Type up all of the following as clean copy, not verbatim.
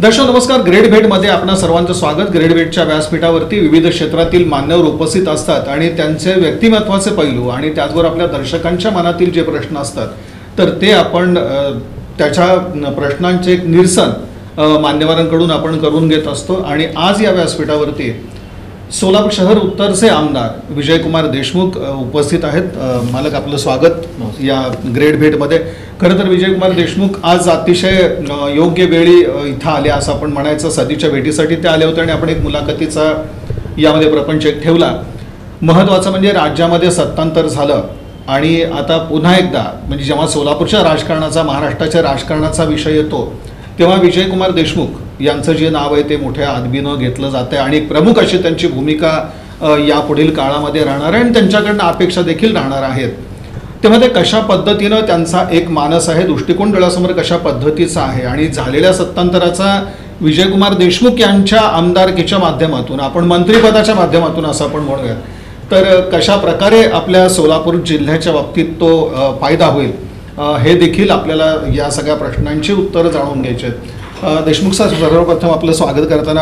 दर्शक नमस्कार. ग्रेड भेटमध्ये आपणा सर्वांचं स्वागत. ग्रेड भेटच्या व्यासपीठावरती विविध क्षेत्रातील मान्यवर उपस्थित असतात आणि त्यांचे व्यक्तिमत्वाचे पैलू आणि त्याचबरोबर आपल्या दर्शकांच्या मनातील जे प्रश्न असतात तर ते आपण त्याच्या प्रश्नांचे एक निरसन मान्यवरांकडून आपण करून घेत असतो. आणि आज या व्यासपीठावरती सोलापूर शहर उत्तरचे आमदार विजयकुमार देशमुख उपस्थित आहेत. मालक आपलं स्वागत या ग्रेड भेटमध्ये. खरं तर विजयकुमार देशमुख आज अतिशय योग्य वेळी इथं आले असं आपण म्हणायचं. सदीच्या भेटीसाठी ते आले होते आणि आपण एक मुलाखतीचा यामध्ये प्रपंच एक ठेवला. महत्त्वाचं म्हणजे राज्यामध्ये सत्तांतर झालं आणि आता पुन्हा एकदा म्हणजे जेव्हा सोलापूरच्या राजकारणाचा महाराष्ट्राच्या राजकारणाचा विषय येतो तेव्हा विजयकुमार देशमुख यांचं जे नाव आहे ते मोठ्या आदबीनं घेतलं जातं आहे आणि प्रमुख अशी त्यांची भूमिका यापुढील काळामध्ये राहणार आहे आणि त्यांच्याकडनं अपेक्षा देखील राहणार आहेत. तेव्हा ते कशा पद्धतीनं त्यांचा एक मानस आहे, दृष्टिकोन डोळ्यासमोर कशा पद्धतीचा आहे आणि झालेल्या सत्तांतराचा विजयकुमार देशमुख यांच्या आमदारकीच्या माध्यमातून आपण मंत्रिपदाच्या माध्यमातून असं आपण म्हणूया तर कशा प्रकारे आपल्या सोलापूर जिल्ह्याच्या बाबतीत तो फायदा होईल हे देखील आपल्याला या सगळ्या प्रश्नांची उत्तरं जाणून घ्यायची आहेत. देशमुख सर, सर्वप्रथम आपलं स्वागत करताना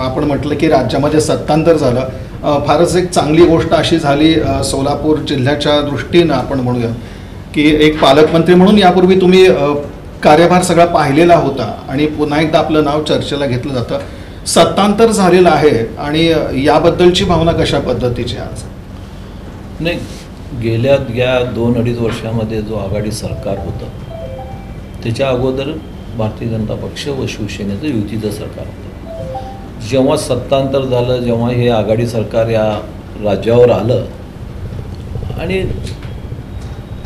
आपण म्हटलं की राज्यामध्ये सत्तांतर झालं. फारच एक चांगली गोष्ट अशी झाली सोलापूर जिल्ह्याच्या दृष्टीनं आपण म्हणूया की एक पालकमंत्री म्हणून यापूर्वी तुम्ही कार्यभार सगळा पाहिलेला होता आणि पुन्हा एकदा आपलं नाव चर्चेला घेतलं जातं. सत्तांतर झालेलं आहे आणि याबद्दलची भावना कशा पद्धतीची आज? नाही, गेल्या 2-2.5 वर्षामध्ये जो आघाडी सरकार होतं त्याच्या अगोदर भारतीय जनता पक्ष व शिवसेनेचं युतीचं सरकार होतं. जेव्हा सत्तांतर झालं, जेव्हा हे आघाडी सरकार या राज्यावर आलं आणि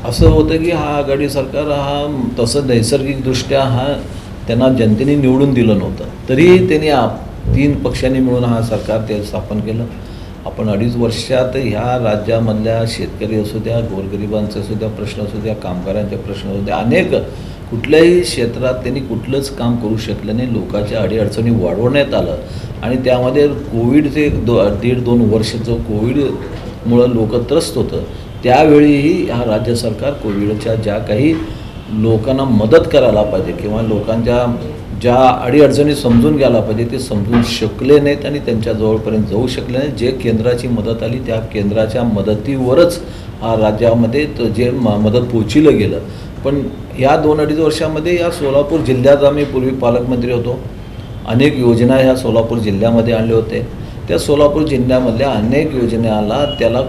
असं होतं की हा आघाडी सरकार हा तसं नैसर्गिकदृष्ट्या त्यांना जनतेने निवडून दिलं नव्हतं, तरी त्यांनी 3 पक्षांनी मिळून हा सरकार ते स्थापन केलं. आपण 2.5 वर्षात ह्या राज्यामधल्या शेतकरी असू द्या, गोरगरिबांचे असू द्या प्रश्न असू द्या, कामगारांचे प्रश्न असू द्या, अनेक कुठल्याही क्षेत्रात त्यांनी कुठलंच काम करू शकलं नाही. लोकांच्या अडीअडचणी वाढवण्यात आलं आणि त्यामध्ये कोविडचे 1.5-2 वर्षाचं कोविडमुळं लोक त्रस्त होतं. त्यावेळीही हा राज्य सरकार कोविडच्या ज्या काही लोकांना मदत करायला पाहिजे किंवा लोकांच्या ज्या अडीअडचणी समजून घ्यायला पाहिजे ते समजून शकले नाहीत आणि त्यांच्या जवळपर्यंत जाऊ शकले नाहीत. जे केंद्राची मदत आली त्या केंद्राच्या मदतीवरच हा राज्यामध्ये जे मदत पोचवलं गेलं. पण या 2-2.5 वर्षामध्ये या सोलापूर जिल्ह्यात आम्ही पूर्वी पालकमंत्री होतो. अनेक योजना ह्या सोलापूर जिल्ह्यामध्ये आणले होते. त्या सोलापूर जिल्ह्यामधल्या अनेक योजनाला त्याला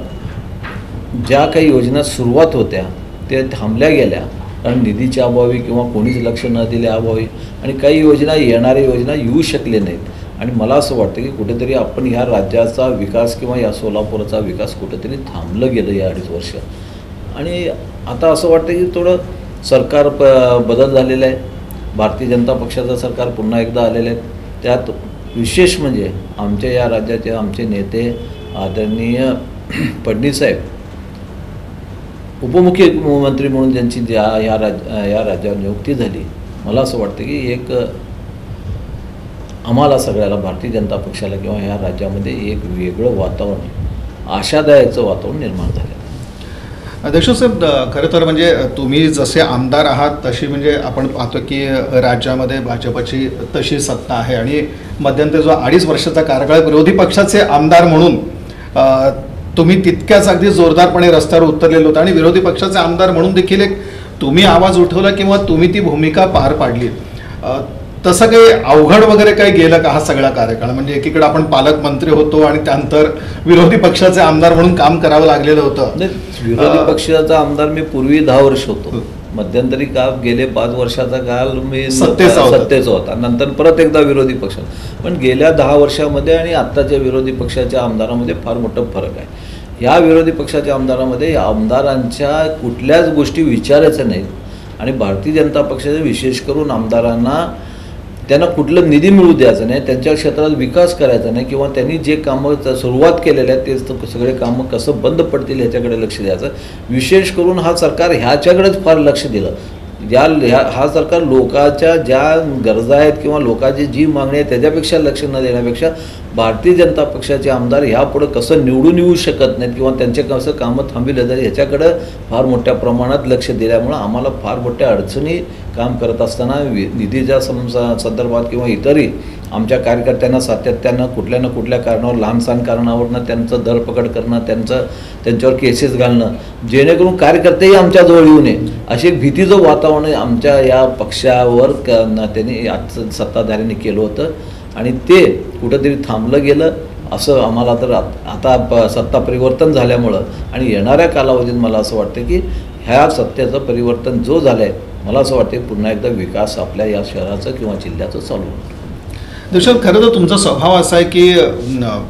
ज्या काही योजना सुरुवात होत्या त्या थांबल्या गेल्या कारण निधीच्या अभावी किंवा कोणीच लक्ष न दिल्या अभावी आणि काही योजना येणाऱ्या योजना येऊ शकले नाहीत. आणि मला असं वाटतं की कुठेतरी आपण ह्या राज्याचा विकास किंवा या सोलापूरचा विकास कुठेतरी थांबलं गेलं या 2.5 वर्ष. आणि आता असं वाटतं की थोडं सरकार बदल झालेला आहे. भारतीय जनता पक्षाचं सरकार पुन्हा एकदा आलेलं आहे. त्यात विशेष म्हणजे आमच्या या राज्याचे आमचे नेते आदरणीय फडणवीस साहेब उपमुख्यमंत्री म्हणून ज्यांची या राज्यावर नियुक्ती झाली, मला असं वाटतं की एक आम्हाला सगळ्याला भारतीय जनता पक्षाला किंवा या राज्यामध्ये एक वेगळं वातावरण, आशादायकचं वातावरण निर्माण झालं. देशमुख साहेब, खरं तर म्हणजे तुम्ही जसे आमदार आहात तशी म्हणजे आपण पाहतो की राज्यामध्ये भाजपची तशी सत्ता आहे आणि मध्यंतरी जो 2.5 वर्षाचा कार्यकाळ विरोधी पक्षाचे आमदार म्हणून तुम्ही तितक्याच अगदी जोरदारपणे रस्त्यावर उतरलेलो होता आणि विरोधी पक्षाचे आमदार म्हणून देखील एक तुम्ही आवाज उठवला किंवा तुम्ही ती भूमिका पार पाडली. तसं काही अवघड वगैरे काही गेलं का हा सगळा कार्यकाळ? म्हणजे एकीकडे आपण पालकमंत्री होतो आणि त्यानंतर विरोधी पक्षाचे आमदार म्हणून काम करावं लागलेलं होतं. विरोधी पक्षाचा आमदार मी पूर्वी 10 वर्ष होतो. मध्यंतरी का गेले 5 वर्षाचा काळ मी सत्तेचा होता. नंतर परत एकदा विरोधी पक्ष. पण गेल्या 10 वर्षामध्ये आणि आत्ताच्या विरोधी पक्षाच्या आमदारामध्ये फार मोठा फरक आहे. ह्या विरोधी पक्षाच्या आमदारामध्ये आमदारांच्या कुठल्याच गोष्टी विचारायच्या नाहीत आणि भारतीय जनता पक्षाचे विशेष करून आमदारांना त्यांना कुठलं निधी मिळू द्यायचं नाही, त्यांच्या क्षेत्रात विकास करायचा नाही किंवा त्यांनी जे कामं सुरुवात केलेले आहेत ते सगळे कामं कसं बंद पडतील ह्याच्याकडे लक्ष द्यायचं. विशेष करून हा सरकार ह्याच्याकडेच फार लक्ष दिलं. हा सरकार लोकांच्या ज्या गरजा आहेत किंवा लोकांची जी मागणी आहे त्याच्यापेक्षा लक्ष न देण्यापेक्षा भारतीय जनता पक्षाचे आमदार ह्यापुढं कसं निवडून येऊ शकत नाहीत किंवा त्यांचे कसं कामं थांबविलं जाईल ह्याच्याकडं फार मोठ्या प्रमाणात लक्ष दिल्यामुळं आम्हाला फार मोठ्या अडचणी काम करत असताना निधीच्या संदर्भात किंवा इतरही आमच्या कार्यकर्त्यांना सातत्यानं कुठल्या ना कुठल्या कारणावर लहानसहान कारणावरनं त्यांचं धरपकड करणं, त्यांच्यावर केसेस घालणं, जेणेकरून कार्यकर्तेही आमच्याजवळ येऊ नये अशी एक भीतीचं वातावरण आमच्या या पक्षावर त्यांनी सत्ताधाऱ्यांनी केलं होतं आणि ते कुठंतरी थांबलं गेलं असं आम्हाला तर आता सत्ता परिवर्तन झाल्यामुळं आणि येणाऱ्या कालावधीत मला असं वाटतं की ह्या सत्तेचं परिवर्तन जो झालं आहे, मला असं वाटतं पुन्हा एकदा विकास आपल्या या शहराचं किंवा जिल्ह्याचं चालू होतं. दर्शन, खरं तर तुमचा स्वभाव असा आहे की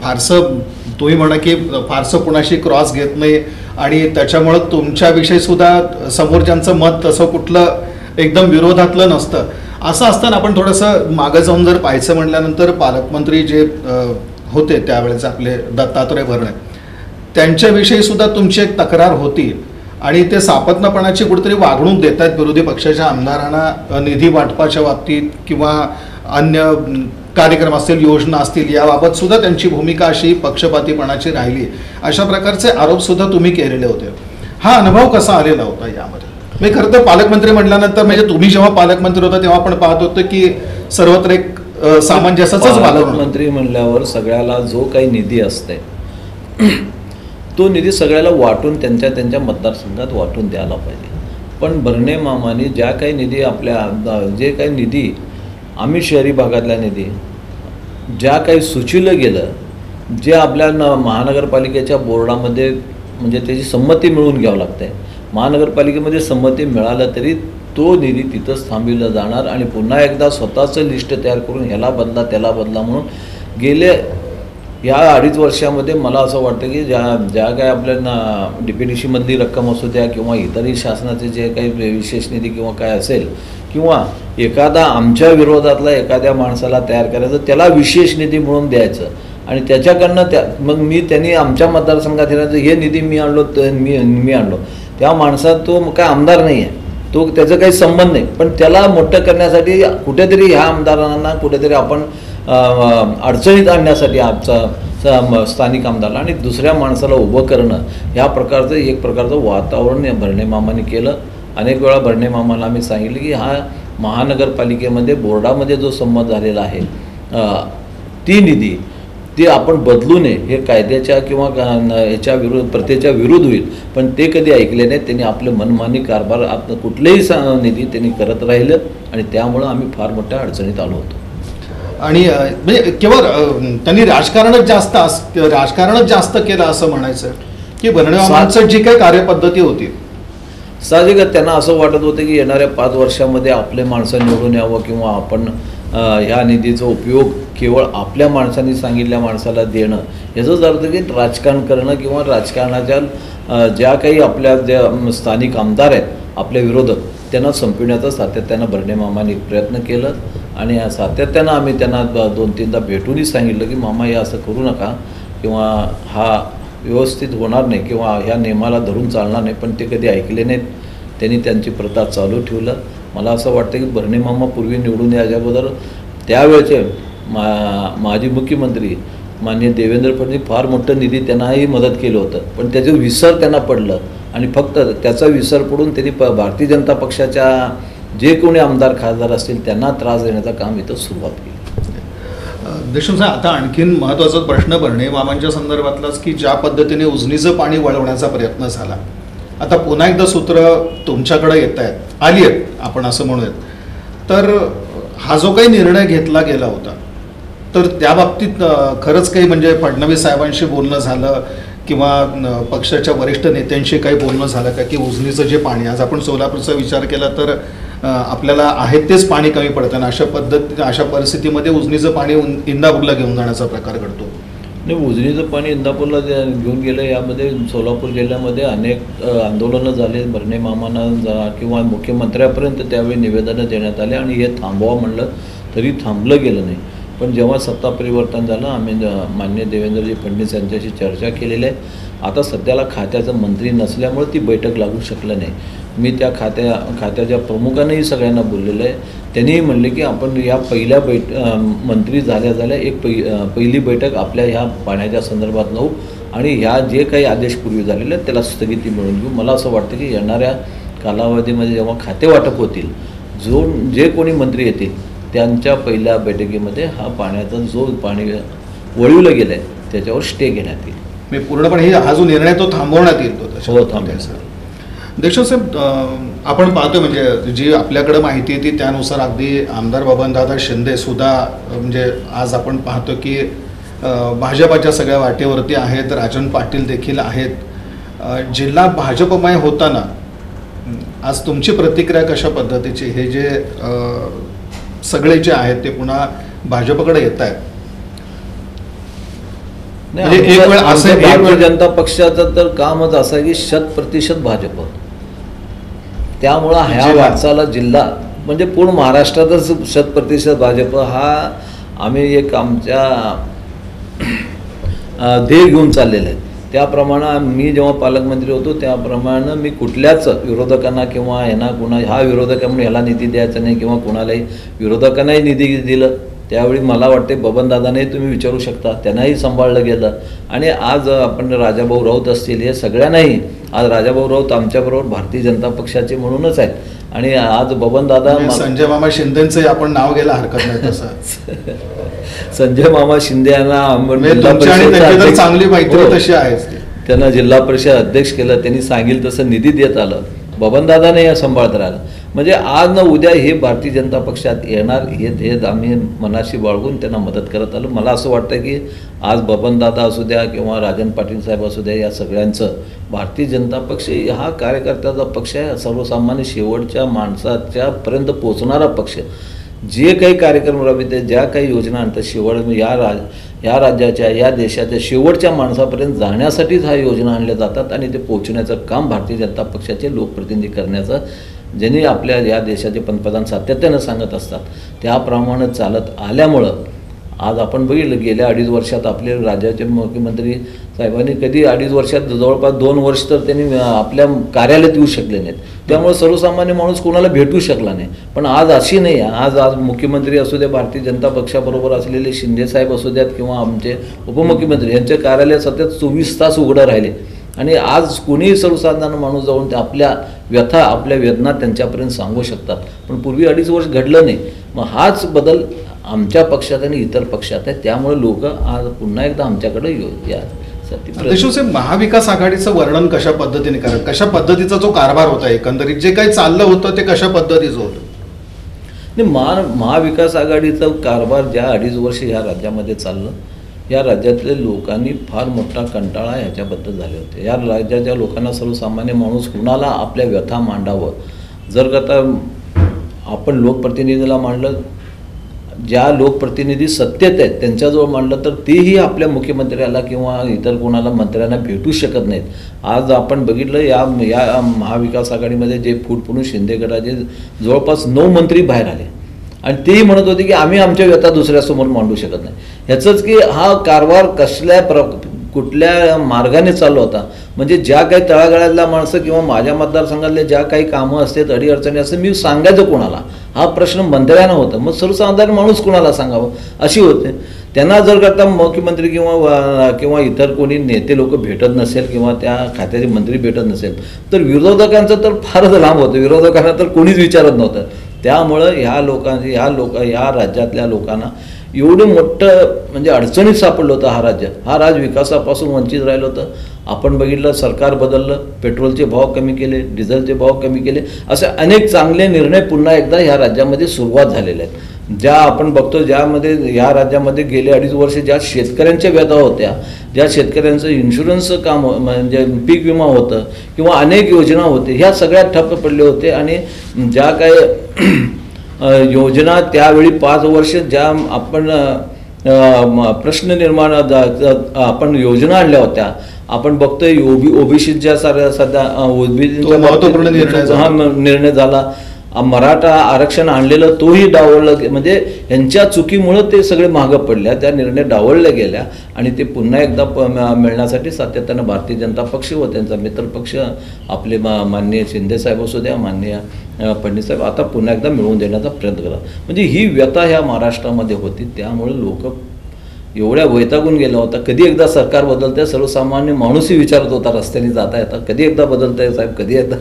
फारसं तुम्ही म्हणा की फारसं कुणाशी क्रॉस घेत नाही आणि त्याच्यामुळं तुमच्याविषयी सुद्धा समोरच्यांचं मत तसं कुठलं एकदम विरोधातलं नसतं. असं असताना आपण थोडंसं मागं जाऊन जर पाहायचं म्हटल्यानंतर पालकमंत्री जे होते त्यावेळेस आपले दत्तात्रय भरणे, त्यांच्याविषयी सुद्धा तुमची एक तक्रार होती आणि ते सापत्नपणाची कुठेतरी वागणूक देत आहेत विरोधी पक्षाच्या आमदारांना निधी वाटपाच्या बाबतीत किंवा अन्य कार्यक्रम असतील, योजना असतील, याबाबत सुद्धा त्यांची भूमिका अशी पक्षपातीपणाची राहिली. अशा प्रकारचे आरोप सुद्धा तुम्ही केलेले होते. हा अनुभव कसा आलेला होता यामध्ये? मी खरं तर पालकमंत्री म्हटल्यानंतर म्हणजे तुम्ही जेव्हा पालकमंत्री होता तेव्हा आपण पाहत होतो की सर्वत्र एक सामंजस्याचंच पालकमंत्री म्हणल्यावर सगळ्याला जो काही निधी असते तो निधी सगळ्याला वाटून त्यांच्या मतदारसंघात वाटून द्यायला पाहिजे. पण भरणे मामाने ज्या काही निधी जे काही निधी आम्ही शहरी भागातला निधी ज्या काही सुचवलं गेलं, जे आपल्या महानगरपालिकेच्या बोर्डामध्ये म्हणजे त्याची संमती मिळवून घ्यावं लागते. महानगरपालिकेमध्ये संमती मिळालं तरी तो निधी तिथंच थांबविला जाणार आणि पुन्हा एकदा स्वतःचं लिस्ट तयार करून ह्याला बदला त्याला बदला म्हणून गेले या 2.5 वर्षामध्ये मला असं वाटतं की ज्या काय आपल्या DPDCमधली रक्कम असू द्या किंवा इतरही शासनाचे जे काही विशेष निधी किंवा काय असेल किंवा एखादा आमच्या विरोधातला एखाद्या माणसाला तयार करायचं, त्याला विशेष निधी म्हणून द्यायचं आणि त्याच्याकडनं मग त्यांनी आमच्या मतदारसंघात येण्याचं हे निधी मी आणलो मी आणलो, त्या माणसात तो काय आमदार नाही आहे, तो त्याचा काही संबंध नाही. पण त्याला मोठं करण्यासाठी कुठेतरी ह्या आमदारांना कुठेतरी आपण अडचणीत आणण्यासाठी आमचा स्थानिक आमदारला आणि दुसऱ्या माणसाला उभं करणं ह्या प्रकारचं एक प्रकारचं वातावरण भरणे मामाने केलं. अनेक वेळा भरणे मामाला आम्ही सांगितलं की हा महानगरपालिकेमध्ये बोर्डामध्ये जो संमत झालेला आहे ती निधी ती आपण बदलू नये, हे कायद्याच्या किंवा याच्या प्रथेच्या विरुद्ध होईल. पण ते कधी ऐकले नाही. त्यांनी आपलं मनमानी कारभार कुठलेही निधी त्यांनी करत राहिलं आणि त्यामुळं आम्ही फार मोठ्या अडचणीत आलो होतो. आणि म्हणजे केवळ त्यांनी राजकारणच जास्त केलं असं म्हणायचं की भरणे मामांचं जी काही कार्यपद्धती होती, साहजिकच त्यांना असं वाटत होतं की येणाऱ्या 5 वर्षामध्ये आपले माणसं निवडून यावं किंवा आपण ह्या निधीचा उपयोग केवळ आपल्या माणसांनी सांगितल्या माणसाला देणं, याचाच अर्थ की राजकारण करणं किंवा राजकारणाच्या ज्या काही आपल्या ज्या स्थानिक आमदार आहेत आपल्या विरोधक त्यांना संपविण्याचा सातत्यानं भरणे मामाने प्रयत्न केलं आणि सातत्यानं आम्ही त्यांना 2-3दा भेटूनही सांगितलं की मामा हे असं करू नका किंवा हा व्यवस्थित होणार नाही किंवा ह्या नियमाला धरून चालणार नाही. पण ते कधी ऐकले नाहीत. त्यांनी त्यांची प्रथा चालू ठेवलं. मला असं वाटतं की भरणे मामा पूर्वी निवडून याच्या अगोदर त्यावेळेचे माजी मुख्यमंत्री माननीय देवेंद्र फडणवीस फार मोठं निधी त्यांनाही मदत केलं होतं, पण त्याचं विसर त्यांना पडलं आणि फक्त त्याचा विसर पडून त्यांनी भारतीय जनता पक्षाच्या जे कोणी आमदार खासदार असतील त्यांना त्रास देण्याचं काम इथं सुरुवात केली. देशमुख साहेब, आता आणखीन महत्त्वाचा प्रश्न भरणे मामांच्या संदर्भातलाच की ज्या पद्धतीने उजनीचं पाणी वळवण्याचा प्रयत्न झाला, आता पुन्हा एकदा सूत्र तुमच्याकडे येत आली आहेत आपण असं म्हणूयात, तर हा जो काही निर्णय घेतला गेला होता तर त्या बाबतीत खरंच काही म्हणजे फडणवीस साहेबांशी बोलणं झालं किंवा पक्षाच्या वरिष्ठ नेत्यांशी काही बोलणं झालं का की उजनीचं जे पाणी, आज आपण सोलापूरचा विचार केला तर आपल्याला आहे तेच पाणी कमी पडतं आणि अशा परिस्थितीमध्ये उजनीचं पाणी इंदापूरला घेऊन जाण्याचा प्रकार घडतो. नाही, उजनीचं पाणी इंदापूरला घेऊन गेलं. यामध्ये सोलापूर जिल्ह्यामध्ये अनेक आंदोलनं झाले. भरणे मामांना किंवा मुख्यमंत्र्यापर्यंत त्यावेळी निवेदनं देण्यात आले आणि हे थांबवा म्हणलं तरी थांबलं गेलं नाही. पण जेव्हा सत्ता परिवर्तन झालं आम्ही माननीय देवेंद्रजी फडणवीस यांच्याशी चर्चा केलेली आहे. आता सध्याला खात्याचं मंत्री नसल्यामुळे ती बैठक लागू शकलं नाही. मी त्या खात्याच्या प्रमुखांनाही सगळ्यांना बोललेलं आहे. त्यांनीही म्हणले की आपण या पहिल्या मंत्री झाल्या एक पहिली बैठक आपल्या ह्या पाण्याच्या संदर्भात लावू आणि ह्या जे काही आदेश पूर्वी झालेले आहेत त्याला स्थगिती मिळवून घेऊ. मला असं वाटतं की येणाऱ्या कालावधीमध्ये जेव्हा खाते वाटप होतील, जे कोणी मंत्री येतील त्यांच्या पहिल्या बैठकीमध्ये हा पाण्याचा जो पाणी वळवलं गेलं आहे त्याच्यावर स्टे घेण्यात येईल. मी पूर्णपणे हा जो निर्णय तो थांबवण्यात येईल तो तशा हो, पद्धतीने सर. देशमुख साहेब, आपण पाहतो म्हणजे जी आपल्याकडे माहिती आहे ती त्यानुसार अगदी आमदार बबनदादा शिंदे सुद्धा म्हणजे आज आपण पाहतो की भाजपाच्या सगळ्या वाटेवरती आहेत. राजन पाटील देखील आहेत. जिल्हा भाजपमय होताना आज तुमची प्रतिक्रिया कशा पद्धतीची, हे जे सगळे जे आहेत ते पुन्हा भाजपकडे येत आहेत? नाही, भारतीय जनता पक्षाचं तर कामच असं आहे की 100% भाजप. त्यामुळं ह्या वाटचाला जिल्हा म्हणजे पूर्ण महाराष्ट्रातच 100% भाजप हा आम्ही एक आमच्या ध्येय घेऊन चाललेलं आहे. त्याप्रमाणे मी जेव्हा पालकमंत्री होतो त्याप्रमाणे मी कुठल्याच विरोधकांना किंवा हा विरोधक म्हणून ह्याला निधी द्यायचा नाही किंवा कुणालाही विरोधकांनाही निधी दिलं. त्यावेळी मला वाटते बबनदादाने तुम्ही विचारू शकता, त्यांनाही सांभाळलं गेलं. आणि आज आपण राजाभाऊ राऊत असतील हे सगळ्यांनाही, आज राजाभाऊ राऊत आमच्याबरोबर भारतीय जनता पक्षाचे म्हणूनच आहेत. आणि आज बबनदादा संजय मामा शिंदेचं आपण नाव घ्यायला हरकत नाही तसं. संजय मामा शिंदे यांना चांगली माहिती तशी आहे, त्यांना जिल्हा परिषद अध्यक्ष केलं. त्यांनी सांगेल तसं निधी देत आलं. बबनदादाने हे सांभाळत राहिलं. म्हणजे आज न उद्या हे भारतीय जनता पक्षात येणार हे आम्ही मनाशी बाळगून त्यांना मदत करत आलो. मला असं वाटतं की आज बबनदादा असू द्या किंवा राजन पाटील साहेब असू द्या, या सगळ्यांचं भारतीय जनता पक्ष हा कार्यकर्त्याचा पक्ष आहे. सर्वसामान्य शेवटच्या माणसाच्या पर्यंत पोहोचणारा पक्ष. जे काही कार्यक्रम राबविते, ज्या काही योजना आणतात, शेवट या राज्याच्या या देशाच्या शेवटच्या माणसापर्यंत जाण्यासाठीच ह्या योजना आणल्या जातात. आणि ते पोहोचण्याचं काम भारतीय जनता पक्षाचे लोकप्रतिनिधी करण्याचं, ज्यांनी आपल्या या देशाचे पंतप्रधान सातत्यानं सांगत असतात त्याप्रमाणे चालत आल्यामुळं आज आपण बघितलं गेल्या 2.5 वर्षात आपले राज्याचे मुख्यमंत्री साहेबांनी कधी 2.5 वर्षात जवळपास 2 वर्ष तर त्यांनी आपल्या कार्यालयात येऊ शकले नाहीत. त्यामुळे सर्वसामान्य माणूस कोणाला भेटू शकला नाही. पण आज अशी नाही आहे. आज मुख्यमंत्री असू द्या, भारतीय जनता पक्षाबरोबर असलेले शिंदेसाहेब असू द्यात किंवा आमचे उपमुख्यमंत्री यांचे कार्यालय सतत 24 तास उघडं राहिले. आणि आज कोणीही सर्वसाधारण माणूस जाऊन ते आपल्या व्यथा, आपल्या वेदना त्यांच्यापर्यंत सांगू शकतात. पण पूर्वी 2.5 वर्ष घडलं नाही. मग हाच बदल आमच्या पक्षात आणि इतर पक्षात आहे. त्यामुळे लोक आज पुन्हा एकदा आमच्याकडे देशमुख साहेब, महाविकास आघाडीचं वर्णन कशा पद्धतीने करा, कशा पद्धतीचा जो कारभार होता, एकंदरीत जे काही चाललं होतं ते कशा पद्धतीचं होतं? महाविकास आघाडीचा कारभार ज्या 2.5 वर्ष या राज्यामध्ये चाललं, या राज्यातल्या लोकांनी फार मोठा कंटाळा ह्याच्याबद्दल झाले होते. या राज्याच्या लोकांना, सर्वसामान्य माणूस कुणाला आपल्या व्यथा मांडावं, जर का आपण लोकप्रतिनिधीला मांडलं, ज्या लोकप्रतिनिधी सत्तेत आहेत त्यांच्याजवळ मांडलं तर तेही आपल्या मुख्यमंत्र्याला किंवा इतर कोणाला मंत्र्यांना भेटू शकत नाहीत. आज आपण बघितलं या महाविकास आघाडीमध्ये जे फूट शिंदे गटाचे जवळपास 9 मंत्री बाहेर आले आणि तेही म्हणत होते की आम्ही आमच्या व्यथा दुसऱ्यासमोर मांडू शकत नाही. ह्याचंच की हा कारभार कुठल्या मार्गाने चालू होता. म्हणजे ज्या काही तळागाळातल्या माणसं किंवा माझ्या मतदारसंघातल्या ज्या काही कामं असतात, अडीअडचणी असतात, मी सांगायचं कोणाला, हा प्रश्न मंत्र्यांना होता. मग सर्वसाधारण माणूस कोणाला सांगावं अशी होते. त्यांना जर करता मुख्यमंत्री किंवा इतर कोणी नेते लोक भेटत नसेल किंवा त्या खात्याचे मंत्री भेटत नसेल तर विरोधकांचं तर फारच लांब होतं. विरोधकांना तर कोणीच विचारत नव्हतं. त्यामुळं या राज्यातल्या लोकांना एवढं मोठं म्हणजे अडचणीत सापडलं होतं. हा राज्य विकासापासून वंचित राहिलं होतं. आपण बघितलं, सरकार बदललं, पेट्रोलचे भाव कमी केले, डिझेलचे भाव कमी केले, असे अनेक चांगले निर्णय पुन्हा एकदा ह्या राज्यामध्ये सुरुवात झालेल्या आहेत. ज्या आपण बघतो, ज्यामध्ये ह्या राज्यामध्ये गेले 2.5 वर्ष ज्या शेतकऱ्यांच्या व्यथा होत्या, ज्या शेतकऱ्यांचं इन्शुरन्सचं काम म्हणजे पीक विमा होतं किंवा अनेक योजना होते, ह्या सगळ्या ठप्प पडले होते. आणि ज्या काही योजना त्यावेळी 5 वर्ष ज्या आपण प्रश्न निर्माण आपण योजना आणल्या होत्या, आपण बघतोय ओबीसीच्या सध्या निर्णय झाला. मराठा आरक्षण आणलेलं तोही डावललं. म्हणजे यांच्या चुकीमुळं ते सगळे मागं पडल्या, त्या निर्णय डावलल्या गेल्या आणि ते पुन्हा एकदा मिळण्यासाठी सातत्यानं भारतीय जनता पक्ष व त्यांचा मित्रपक्ष आपले माननीय शिंदेसाहेब असू द्या, माननीय फडणवीससाहेब आता पुन्हा एकदा मिळवून देण्याचा प्रयत्न करा. म्हणजे ही व्यथा ह्या महाराष्ट्रामध्ये होती. त्यामुळे लोक एवढ्या वैतागून गेला होता. कधी एकदा सरकार बदलतंय, सर्वसामान्य माणूसही विचारत होता रस्त्याने जाता येता, कधी एकदा बदलतंय साहेब, कधी एकदा.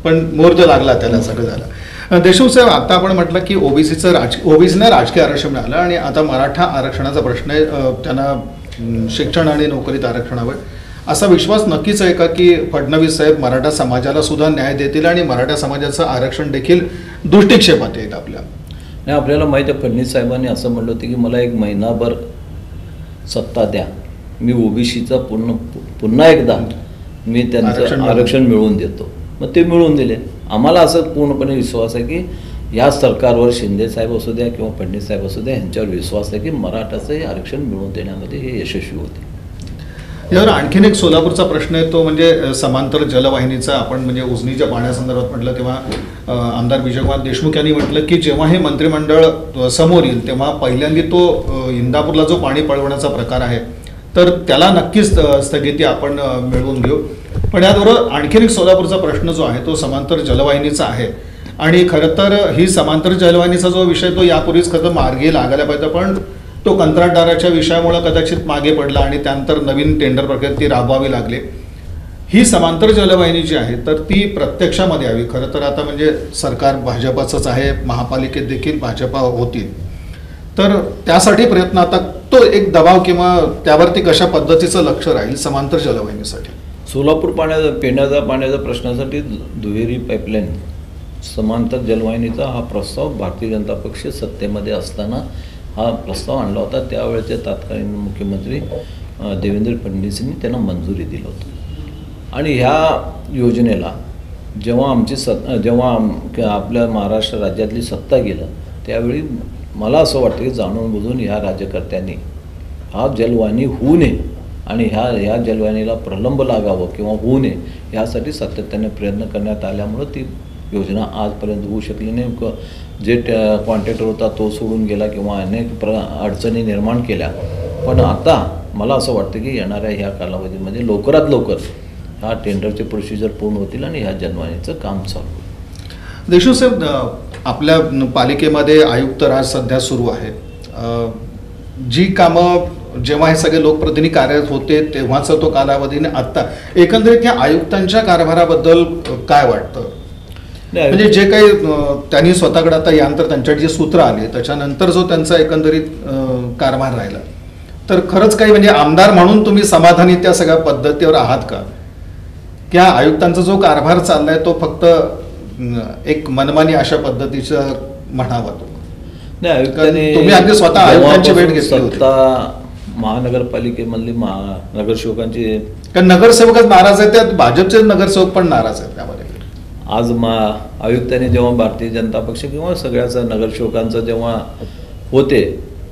पण मुहूर्त लागला त्याला, सगळं झालं. देशमुख साहेब, आता आपण म्हटलं की ओबीसीनं राजकीय आरक्षण मिळालं आणि आता मराठा आरक्षणाचा प्रश्न आहे. त्यांना शिक्षण आणि नोकरीत आरक्षण हवं. असा विश्वास नक्कीच आहे का की फडणवीस साहेब मराठा समाजाला सुद्धा न्याय देतील आणि मराठा समाजाचं आरक्षण देखील दृष्टिक्षेपात येईल आपल्या? नाही, आपल्याला माहीत आहे फडणवीस साहेबांनी असं म्हटलं होतं की मला एक महिनाभर सत्ता द्या, मी ओबीसीचा पुन्हा एकदा मी त्यांचं आरक्षण मिळवून देतो. मग ते मिळवून दिले. आम्हाला असं पूर्णपणे विश्वास आहे की या सरकारवर शिंदे साहेब असू द्या किंवा फडणवीस साहेब असू द्या यांच्यावर विश्वास आहे की मराठाचं हे आरक्षण मिळवून देण्यामध्ये हे यशस्वी होते. यावर आणखीन एक सोलापूरचा प्रश्न आहे, तो म्हणजे समांतर जलवाहिनीचा. आपण म्हणजे उजनीच्या पाण्यासंदर्भात म्हटलं तेव्हा आमदार विजयकुमार देशमुख यांनी म्हटलं की जेव्हा हे मंत्रिमंडळ समोर येईल तेव्हा पहिल्यांदा तो इंदापूरला जो पाणी पळवण्याचा प्रकार आहे तर त्याला नक्कीच स्थगिती आपण मिळवून घेऊ. पण याबरोबर आणखीन एक सोलापूरचा प्रश्न जो आहे तो समांतर जलवाहिनीचा आहे. आणि खरं तर ही समांतर जलवाहिनीचा जो विषय तो यापूर्वीच खरं तर मार्गी लागायला पाहिजे, पण तो कंत्राटदाराच्या विषयामुळे कदाचित मागे पडला आणि त्यानंतर नवीन टेंडर प्रक्रियेत ती राबवावी लागली. ही समांतर जलवाहिनी जी आहे तर ती प्रत्यक्षामध्ये यावी. खरं तर आता म्हणजे सरकार भाजपाचंच आहे, महापालिकेत देखील भाजपा होतील, तर त्यासाठी प्रयत्न आता तो एक दबाव किंवा त्यावरती कशा पद्धतीचं लक्ष राहील समांतर जलवाहिनीसाठी? सोलापूर पिण्याच्या पाण्याच्या प्रश्नासाठी दुहेरी पाईपलाईन समांतर जलवाहिनीचा हा प्रस्ताव भारतीय जनता पक्ष सत्तेमध्ये असताना हा प्रस्ताव आणला होता. त्यावेळेचे तत्कालीन मुख्यमंत्री देवेंद्र फडणवीसांनी त्यांना मंजुरी दिली होती. आणि ह्या योजनेला जेव्हा आपल्या महाराष्ट्र राज्यातली सत्ता गेलं त्यावेळी मला असं वाटतं की जाणून बुजून ह्या राज्यकर्त्यांनी हा जलवाहिनी होऊ नये आणि ह्या जलवाहिनीला प्रलंब लागावं किंवा होऊ नये ह्यासाठी सातत्याने प्रयत्न करण्यात आल्यामुळं ती योजना आजपर्यंत होऊ शकली नाही. जे कॉन्ट्रॅक्टर होता तो सोडून गेला किंवा अनेक अडचणी निर्माण केल्या. पण आता मला असं वाटतं की येणाऱ्या ह्या कालावधीमध्ये लवकरात लवकर ह्या टेंडरचे प्रोसिजर पूर्ण होतील आणि ह्या जलवाहिनीचं काम चालू होईल. देशमुख साहेब, आपल्या पालिकेमध्ये आयुक्त राज सध्या सुरू आहे. जी कामं जेव्हा हे सगळे लोकप्रतिनिधी कार्यरत होते तेव्हाचा तो कालावधीने आत्ता एकंदरीत या आयुक्तांच्या कारभाराबद्दल काय वाटतं? म्हणजे जे काही त्यांनी स्वतःकडे आता यानंतर त्यांच्याकडे जे सूत्र आले त्याच्यानंतर जो त्यांचा एकंदरीत कारभार राहिला, तर खरंच काही म्हणजे आमदार म्हणून तुम्ही समाधानी त्या सगळ्या पद्धतीवर आहात का? त्या आयुक्तांचा जो कारभार चाललाय तो फक्त एक मनमानी अशा पद्धतीचं म्हणावा तो? नाही, आयुक्तांनी तुम्ही अगदी स्वतः आयुक्तांची भेट घेतली होती. महानगरपालिकेमधली नगरसेवकांची, कारण नगरसेवकच नाराज आहेत, त्यात भाजपचे नगरसेवक पण नाराज आहेत त्यामध्ये. आज आयुक्तांनी जेव्हा भारतीय जनता पक्ष किंवा सगळ्याच नगरसेवकांचं जेव्हा होते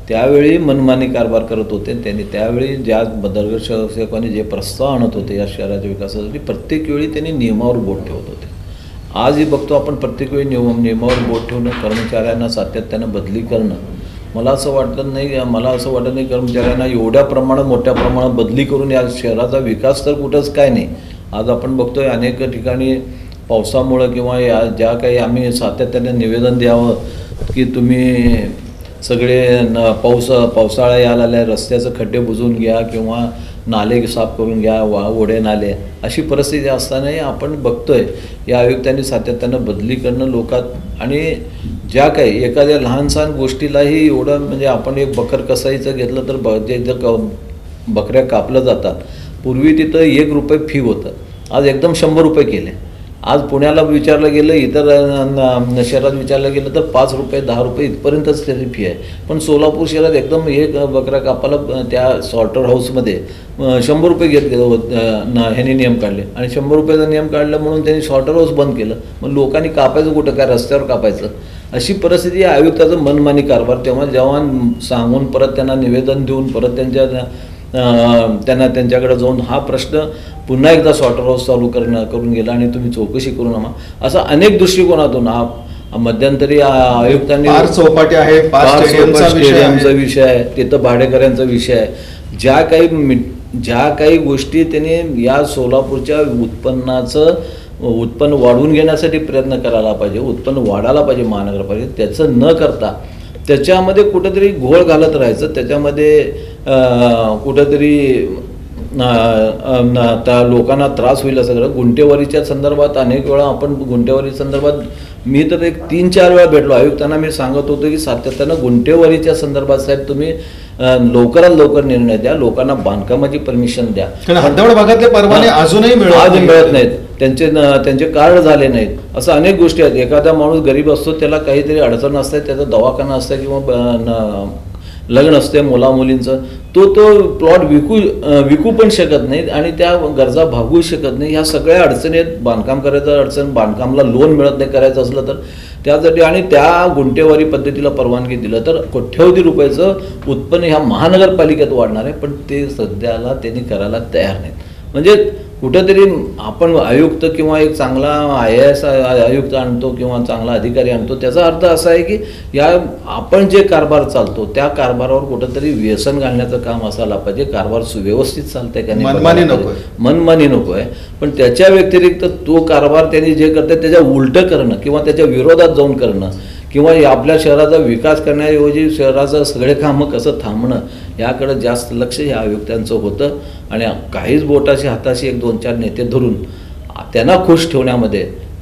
त्यावेळी मनमानी कारभार करत होते. त्यांनी त्यावेळी ज्या नगरसेवकांनी जे प्रस्ताव आणत होते या शहराच्या विकासासाठी प्रत्येक वेळी त्यांनी नियमावर बोट ठेवत होते. आजही बघतो आपण प्रत्येक वेळी नियमावर बोट ठेवणं, कर्मचाऱ्यांना सातत्यानं बदली करणं. मला असं वाटत नाही कर्मचाऱ्यांना एवढ्या प्रमाणात मोठ्या प्रमाणात बदली करून या शहराचा विकास तर कुठंच काय नाही. आज आपण बघतोय अनेक ठिकाणी पावसामुळं किंवा या ज्या काही आम्ही सातत्याने निवेदन द्यावं की तुम्ही सगळे पावसाळा यायला आल्या रस्त्याचं खड्डे बुजवून घ्या किंवा नाले साफ करून घ्या, ओढे नाले, अशी परिस्थिती असतानाही आपण बघतोय या आयुक्तांनी सातत्यानं बदली करणं लोकात. आणि ज्या काही एखाद्या लहानसहान गोष्टीलाही एवढं म्हणजे आपण एक बकर कसाईचं घेतलं तर जे बकऱ्या कापल्या जातात, पूर्वी तिथं ₹1 फी होतं, आज एकदम ₹100 केले. आज पुण्याला विचारलं गेलं, इतर शहरात विचारलं गेलं तर ₹5 ₹10 इथपर्यंतच त्याची फी आहे. पण सोलापूर शहरात एकदम एक बकरा कापाला त्या सॉल्टर हाऊसमध्ये ₹100 घेत ह्यांनी नियम काढले आणि ₹100चा नियम काढला म्हणून त्यांनी सॉल्टर हाऊस बंद केलं. मग लोकांनी कापायचं कुठं, काय रस्त्यावर कापायचं? अशी परिस्थिती आयुक्ताचं मनमानी कारभार. जेव्हा सांगून परत त्यांना निवेदन देऊन परत त्यांना त्यांच्याकडे जाऊन हा प्रश्न पुन्हा एकदा सॉर्टर हाऊस चालू करून गेला आणि तुम्ही चौकशी करून असा अनेक दृष्टिकोनातून हा मध्यंतरी आयुक्तांनी चौपाटी आहे, स्टेडियमचा विषय आहे, तिथं भाडेकऱ्यांचा विषय आहे, ज्या काही गोष्टी त्यांनी या सोलापूरच्या उत्पन्न वाढवून घेण्यासाठी प्रयत्न करायला पाहिजे, उत्पन्न वाढायला पाहिजे महानगरपालिकेत, त्याचं न करता त्याच्यामध्ये कुठंतरी घोळ घालत राहायचं, त्याच्यामध्ये कुठंतरी त्या लोकांना त्रास होईल असं सगळं गुंठेवारीच्या संदर्भात अनेक वेळा आपण गुंठेवारी संदर्भात मी तर एक 3-4 वेळा भेटलो आयुक्तांना. मी सांगत होतो की सातत्यानं गुंठेवारीच्या संदर्भात साहेब तुम्ही लवकरात लवकर निर्णय द्या, लोकांना बांधकामाची परमिशन द्या. हद्दवाढ भागातले परवाने अजूनही मिळत नाहीत, त्यांचे कार्ड झाले नाहीत, असं अनेक गोष्टी आहेत. एखादा माणूस गरीब असतो, त्याला काहीतरी अडचण असते, त्याचा दवाखाना असते किंवा लग्न असते मुलामुलींचं, तो प्लॉट विकू पण शकत नाहीत आणि त्या गरजा भागवू शकत नाही. ह्या सगळ्या अडचणी आहेत. बांधकाम करायचं अडचण, बांधकामला लोन मिळत नाही करायचं असलं तर त्यासाठी, आणि त्या गुंठेवारी पद्धतीला परवानगी दिलं तर कोट्यवधी रुपयाचं उत्पन्न ह्या महानगरपालिकेत वाढणार आहे, पण ते सध्याला त्यांनी करायला तयार नाहीत. म्हणजे कुठंतरी आपण आयुक्त किंवा एक चांगला IAS आयुक्त आणतो किंवा चांगला अधिकारी आणतो, त्याचा अर्थ असा आहे की या आपण जे कारभार चालतो त्या कारभारावर कुठंतरी व्यसन घालण्याचं काम असायला पाहिजे. कारभार सुव्यवस्थित चालतंय का नाही, मनमानी नको आहे. पण त्याच्या व्यतिरिक्त तो कारभार त्यांनी जे करतात त्याच्या उलटं करणं किंवा त्याच्या विरोधात जाऊन करणं किंवा आपल्या शहराचा विकास करण्याऐवजी शहराचं सगळे कामं कसं थांबणं याकडे जास्त लक्ष या आयुक्तांचं होतं. आणि काहीच बोटाशी हाताशी 1-2-4 नेते धरून त्यांना खुश ठेवण्यामध्ये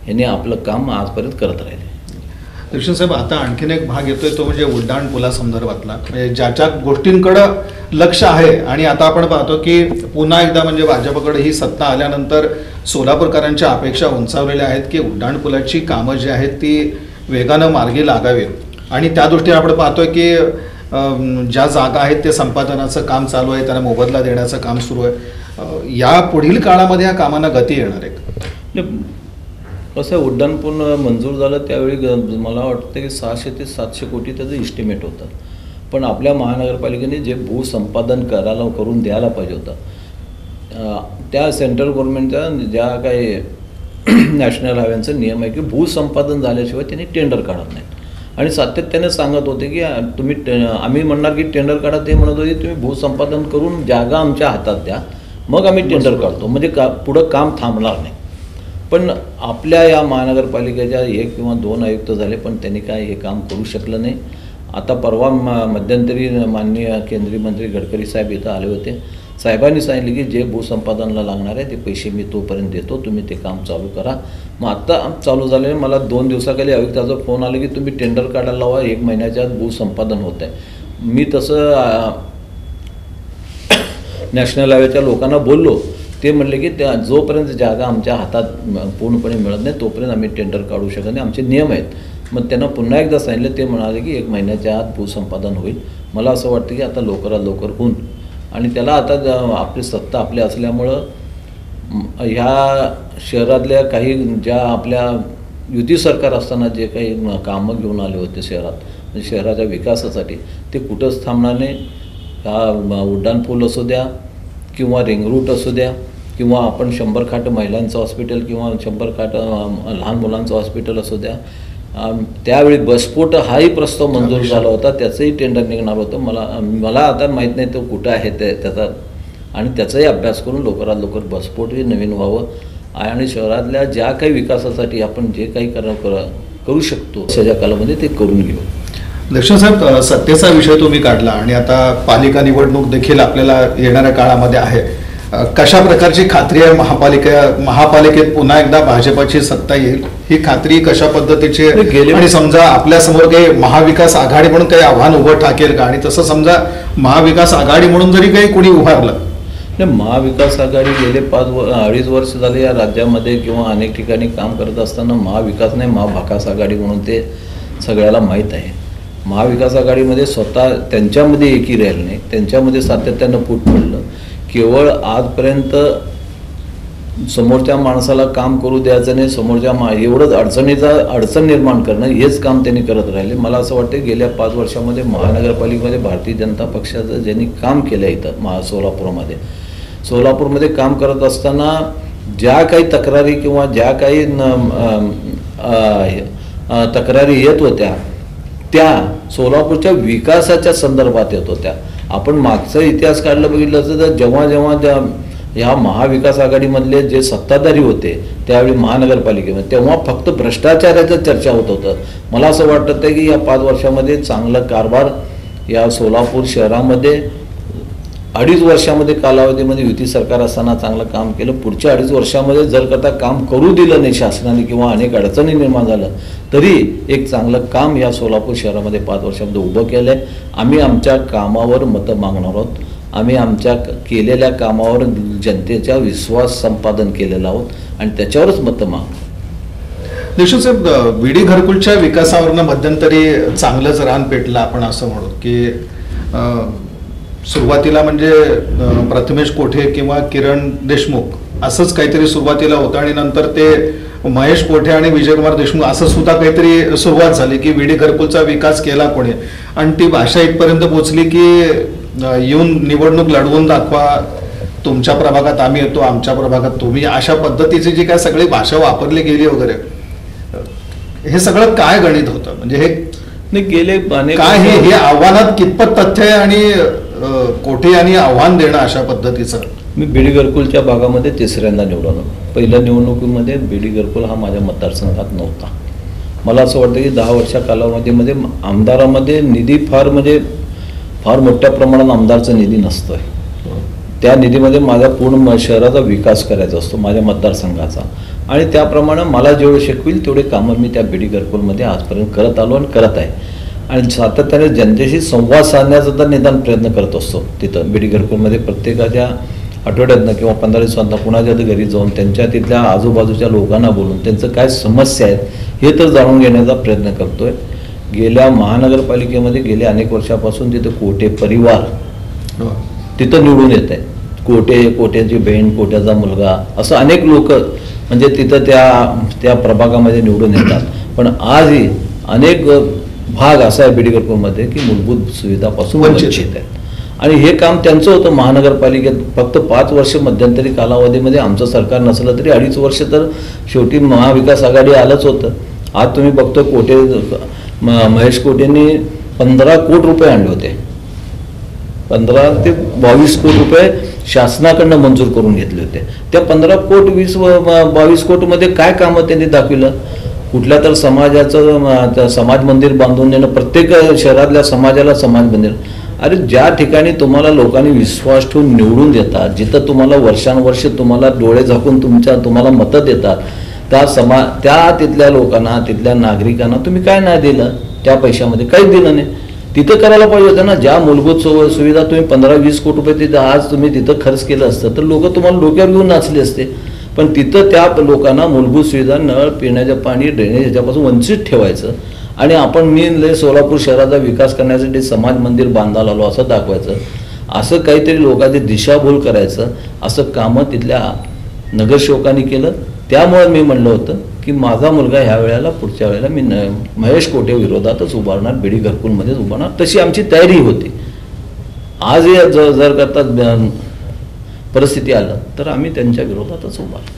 यांनी आपलं काम आजपर्यंत करत राहिले. दर्शन साहेब, आता आणखीन एक भाग येतोय तो म्हणजे उड्डाण पुलासंदर्भातला, म्हणजे ज्या गोष्टींकडं लक्ष आहे. आणि आता आपण पाहतो की पुन्हा एकदा म्हणजे भाजपकडे ही सत्ता आल्यानंतर सोलापूरकरांच्या अपेक्षा उंचावलेल्या आहेत की उड्डाण पुलाची कामं जी आहेत ती वेगानं मार्गी लागावीत. आणि त्या दृष्टीने आपण पाहतोय की ज्या जागा आहेत ते संपादनाचं काम चालू आहे, त्यांना मोबदला देण्याचं काम सुरू आहे. या पुढील काळामध्ये या कामांना गती येणार आहे. कसं उड्डाणपूल मंजूर झालं त्यावेळी मला वाटतं की 600 ते 700 कोटी त्याचं इस्टिमेट होतं. पण आपल्या महानगरपालिकेने जे भूसंपादन करून द्यायला पाहिजे होतं, त्या सेंट्रल गव्हर्नमेंटच्या ज्या काही नॅशनल हायवेचा नियम आहे की भूसंपादन झाल्याशिवाय त्यांनी टेंडर काढत नाहीत. आणि सातत्याने सांगत होते की तुम्ही आम्ही म्हणणार की टेंडर काढा, ते म्हणत होते तुम्ही भूसंपादन करून जागा आमच्या हातात द्या, मग आम्ही टेंडर काढतो, म्हणजे पुढं काम थांबणार नाही. पण आपल्या या महानगरपालिकेच्या 1 किंवा 2 आयुक्त झाले, पण त्यांनी काय हे काम करू शकलं नाही. आता परवा मध्यंतरी माननीय केंद्रीय मंत्री गडकरी साहेब इथं आले होते. साहेबांनी सांगितले की जे भूसंपादनाला लागणार आहे ते पैसे मी तोपर्यंत देतो, तुम्ही ते काम चालू करा. मग आत्ता चालू झालेले मला 2 दिवसाखाली आयुक्ताचा फोन आला की तुम्ही टेंडर काढायला लावा, 1 महिन्याच्या आत भूसंपादन होत आहे. मी तसं नॅशनल हायवेच्या लोकांना बोललो, ते म्हणले की त्या जोपर्यंत जागा आमच्या हातात पूर्णपणे मिळत नाही तोपर्यंत आम्ही टेंडर काढू शकत नाही, आमचे नियम आहेत. मग त्यांना पुन्हा एकदा सांगितलं, ते म्हणाले की 1 महिन्याच्या आत भूसंपादन होईल. मला असं वाटतं की आता लवकरात लवकर होऊन, आणि त्याला आता आपली सत्ता आपली असल्यामुळं ह्या शहरातल्या काही ज्या आपल्या युती सरकार असताना जे काही कामं घेऊन आले होते शहरात शहराच्या विकासासाठी, ते कुठंच थांबणार नाही. हा उड्डाणपूल असू द्या किंवा रिंग रूट असू द्या किंवा आपण 100 खाट महिलांचं हॉस्पिटल किंवा 100 खाट लहान मुलांचं हॉस्पिटल असू द्या. त्यावेळी बसपोट हाही प्रस्ताव मंजूर झाला होता, त्याचंही टेंडर निघणार होतं. मला आता माहीत नाही तो कुठं आहे त्याचा, आणि त्याचाही अभ्यास करून लवकरात लवकर बसपोटही नवीन व्हावं आणि शहरातल्या ज्या काही विकासासाठी आपण जे काही करू शकतो त्याच्या कालामध्ये ते करून घेऊ. दर्शन साहेब, सत्तेचा विषय तुम्ही काढला आणि आता पालिका निवडणूक देखील आपल्याला येणाऱ्या काळामध्ये आहे. कशा प्रकारची खात्री आहे महापालिकेत पुन्हा एकदा भाजपची सत्ता येईल, ही खात्री कशा पद्धतीची आहे? आणि समजा आपल्या समोर काही महाविकास आघाडी म्हणून काही आव्हान उभं ठाकेल का? आणि तसं समजा महाविकास आघाडी म्हणून जरी काही कोणी उभारलं, नाही, महाविकास आघाडी गेले 2.5 वर्ष झाले या राज्यामध्ये किंवा अनेक ठिकाणी काम करत असताना महाविकास नाही महाभाकास आघाडी म्हणून ते सगळ्याला माहीत आहे. महाविकास आघाडीमध्ये स्वतः त्यांच्यामध्ये एकी राहिलं नाही, त्यांच्यामध्ये सातत्यानं फूट पडलं. केवळ आजपर्यंत समोरच्या माणसाला काम करू द्यायचं नाही, समोरच्या एवढंच अडचण निर्माण करणं हेच काम त्यांनी करत राहिले. मला असं वाटतं गेल्या 5 वर्षामध्ये महानगरपालिकेमध्ये भारतीय जनता पक्षाचं ज्यांनी काम केलं इथं सोलापूरमध्ये काम करत असताना ज्या काही तक्रारी किंवा ज्या काही तक्रारी येत होत्या त्या सोलापूरच्या विकासाच्या संदर्भात येत होत्या. आपण मागचा इतिहास काढला बघितलं असतं तर जेव्हा ह्या महाविकास आघाडीमधले जे सत्ताधारी होते त्यावेळी महानगरपालिकेमध्ये, तेव्हा फक्त भ्रष्टाचाराचं चर्चा होत होतं. मला असं वाटतं की या 5 वर्षामध्ये चांगला कारभार या सोलापूर शहरामध्ये 2.5 वर्षामध्ये कालावधीमध्ये युती सरकार असताना चांगलं काम केलं. पुढच्या 2.5 वर्षामध्ये जर करता काम करू दिलं नाही शासनाने किंवा अनेक अडचणी निर्माण झालं तरी एक चांगलं काम या सोलापूर शहरामध्ये 5 वर्षामध्ये उभं केलं आहे. आम्ही आमच्या कामावर मतं मागणार आहोत. आम्ही आमच्या केलेल्या कामावर जनतेचा विश्वास संपादन केलेला आहोत आणि त्याच्यावरच मतं मागतो. देशमुख साहेब, विडी घरकुलच्या विकासावरनं मध्यंतरी चांगलंच रान पेटलं आपण असं म्हणू की सुरुवातीला म्हणजे प्रथमेश कोठे किंवा किरण देशमुख असंच काहीतरी सुरुवातीला होतं आणि नंतर ते महेश कोठे आणि विजयकुमार देशमुख असं सुद्धा काहीतरी सुरुवात झाली की विडी घरकुलचा विकास केला कोणी आणि ती भाषा इथपर्यंत पोहोचली की येऊन निवडणूक लढवून दाखवा, तुमच्या प्रभागात आम्ही येतो, आमच्या प्रभागात तुम्ही, अशा पद्धतीची जी काय सगळी भाषा वापरली गेली वगैरे, हे सगळं काय गणित होतं? म्हणजे हे नाही गेले काय हे आव्हानात कितपत तथ्य आहे आणि कोठे यांनी आव्हान देणं अशा पद्धतीचं? मी बीडी घरकुलच्या भागामध्ये तिसऱ्यांदा निवडून आलो. पहिल्या निवडणुकीमध्ये बीडी घरकुल हा माझ्या मतदारसंघात नव्हता. मला असं वाटतं की 10 वर्षा कालावधीमध्ये आमदारामध्ये निधी फार मोठ्या प्रमाणात आमदारचा निधी नसतोय. त्या निधीमध्ये माझा पूर्ण शहराचा विकास करायचा असतो, माझ्या मतदारसंघाचा, आणि त्याप्रमाणे मला जेवढे शिकविल तेवढे कामं मी त्या बीडी घरकुलमध्ये आजपर्यंत करत आलो आणि करत आहे. आणि सातत्याने जनतेशी संवाद साधण्याचा तर निदान प्रयत्न करत असतो. तिथं बीडी घरकुलमध्ये प्रत्येकाच्या आठवड्यातनं किंवा 15 दिवसांना कुणाच्या घरी जाऊन त्यांच्या तिथल्या आजूबाजूच्या लोकांना बोलून त्यांचं काय समस्या आहेत हे तर जाणून घेण्याचा प्रयत्न करतोय. गेल्या महानगरपालिकेमध्ये गेल्या अनेक वर्षापासून तिथं कोठे परिवार तिथं निवडून येत आहे. कोठ्याची बहीण, कोठ्याचा मुलगा, असं अनेक लोक म्हणजे तिथं त्या प्रभागामध्ये निवडून येतात. पण आजही अनेक भाग असा आहे बीडी घरकुलमध्ये की मूलभूत सुविधापासून वंचित आहेत. आणि हे काम त्यांचं होतं महानगरपालिकेत. फक्त 5 वर्ष मध्यंतरी कालावधीमध्ये आमचं सरकार नसलं तरी 2.5 वर्ष तर शेवटी महाविकास आघाडी आलंच होतं. आज तुम्ही बघतो महेश कोटेंनी 15 कोटी रुपये आणले होते. 15 ते 22 कोटी रुपये शासनाकडनं मंजूर करून घेतले होते. त्या 15 कोटी 22 कोटीमध्ये काय कामं त्यांनी दाखविलं? कुठल्या तर समाजाचं समाज मंदिर बांधून देणं, प्रत्येक शहरातल्या समाजाला समाज मंदिर. अरे ज्या ठिकाणी तुम्हाला लोकांनी विश्वास ठेवून निवडून देतात, जिथं तुम्हाला वर्षानुवर्ष तुम्हाला डोळे झाकून तुम्हाला मतं देतात, त्या तिथल्या लोकांना, तिथल्या नागरिकांना तुम्ही काय नाही दिलं? त्या पैशामध्ये काहीच दिलं नाही. तिथं करायला पाहिजे होतं ना. ज्या मूलभूत सुविधा तुम्ही 15-20 कोटी रुपये तिथं आज तुम्ही तिथं खर्च केलं असतं तर लोक तुम्हाला डोक्यावर घेऊन नाचले असते. पण तिथं त्या लोकांना मूलभूत सुविधा, नळ, पिण्याचं पाणी, ड्रेनेज ह्याच्यापासून वंचित ठेवायचं आणि मी सोलापूर शहराचा विकास करण्यासाठी समाज मंदिर बांधायला आलो असं दाखवायचं, असं काहीतरी लोकांची दिशाभूल करायचं, असं कामं तिथल्या नगरसेवकांनी केलं. त्यामुळे मी म्हणलं होतं की माझा मुलगा ह्या वेळेला पुढच्या वेळेला मी महेश कोटे विरोधातच उभारणार, बीडी घरकुलमध्येच उभारणार, तशी आमची तयारी होती. आज जर करता परिस्थिती आलं तर आम्ही त्यांच्या विरोधातच उभारणार.